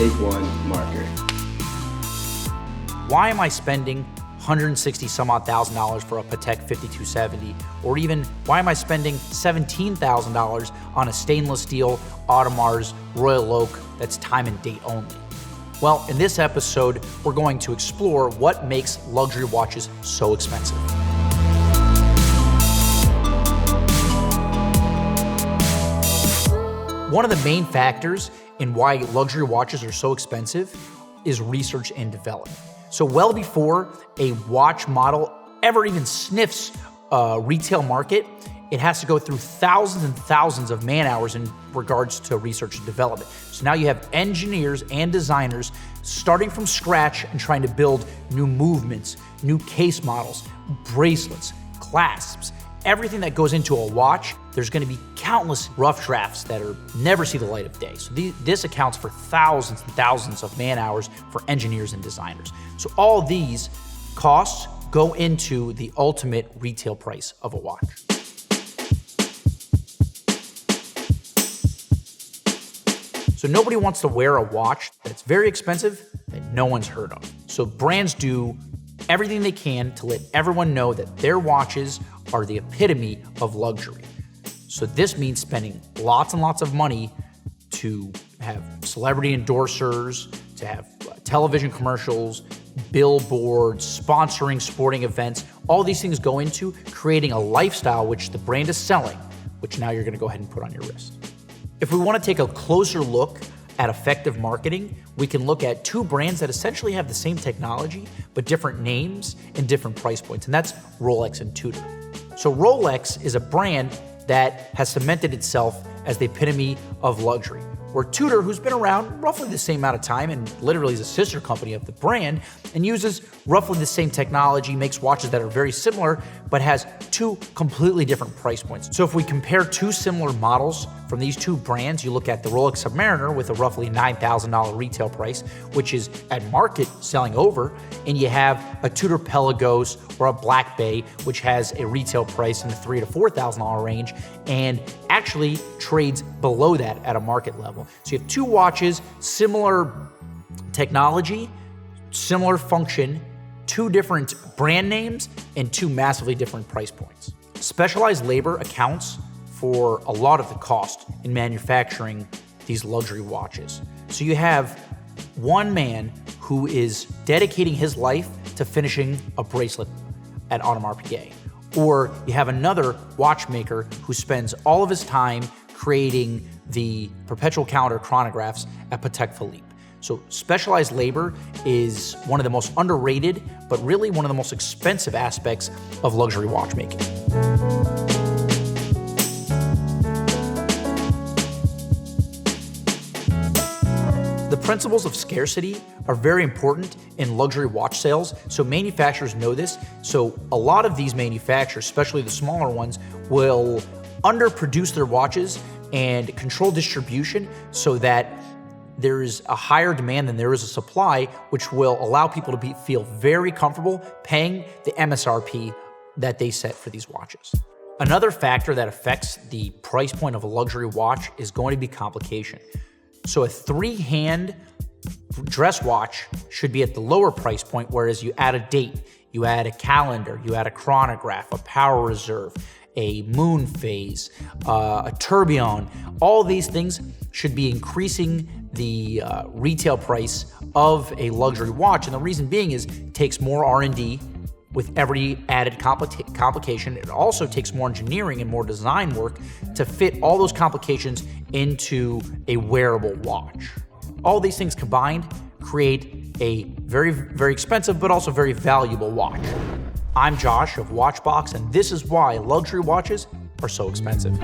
Take one marker. Why am I spending $160 some odd thousand for a Patek 5270? Or even why am I spending $17,000 on a stainless steel Audemars Royal Oak that's time and date only? Well, in this episode, we're going to explore what makes luxury watches so expensive. One of the main factors in why luxury watches are so expensive is research and development. So well before a watch model ever even sniffs a retail market, it has to go through thousands and thousands of man hours in regards to research and development. So now you have engineers and designers starting from scratch and trying to build new movements, new case models, bracelets, clasps, everything that goes into a watch. There's going to be countless rough drafts that never see the light of day. So this accounts for thousands and thousands of man hours for engineers and designers. So all these costs go into the ultimate retail price of a watch. So nobody wants to wear a watch that's very expensive that no one's heard of. So brands do everything they can to let everyone know that their watches are the epitome of luxury. So this means spending lots and lots of money to have celebrity endorsers, to have television commercials, billboards, sponsoring sporting events. All these things go into creating a lifestyle which the brand is selling, which now you're going to go ahead and put on your wrist. If we want to take a closer look at effective marketing, we can look at two brands that essentially have the same technology, but different names and different price points, and that's Rolex and Tudor. So Rolex is a brand that has cemented itself as the epitome of luxury, where Tudor, who's been around roughly the same amount of time and literally is a sister company of the brand and uses roughly the same technology, makes watches that are very similar, but has two completely different price points. So if we compare two similar models from these two brands, you look at the Rolex Submariner with a roughly $9,000 retail price, which is at market selling over, and you have a Tudor Pelagos or a Black Bay, which has a retail price in the $3,000 to $4,000 range and actually trades below that at a market level. So you have two watches, similar technology, similar function, two different brand names, and two massively different price points. Specialized labor accounts for a lot of the cost in manufacturing these luxury watches. So you have one man who is dedicating his life to finishing a bracelet at Audemars Piguet. Or you have another watchmaker who spends all of his time creating the perpetual calendar chronographs at Patek Philippe. So specialized labor is one of the most underrated, but really one of the most expensive aspects of luxury watchmaking. The principles of scarcity are very important in luxury watch sales, so manufacturers know this. So a lot of these manufacturers, especially the smaller ones, will underproduce their watches and control distribution so that there is a higher demand than there is a supply, which will allow people to feel very comfortable paying the MSRP that they set for these watches. Another factor that affects the price point of a luxury watch is going to be complication. So a three-hand dress watch should be at the lower price point, whereas you add a date, you add a calendar, you add a chronograph, a power reserve, a moon phase, a tourbillon. All these things should be increasing the retail price of a luxury watch. And the reason being is it takes more R&D with every added complication. It also takes more engineering and more design work to fit all those complications into a wearable watch. All these things combined create a very, very expensive, but also very valuable watch. I'm Josh of Watchbox, and this is why luxury watches are so expensive.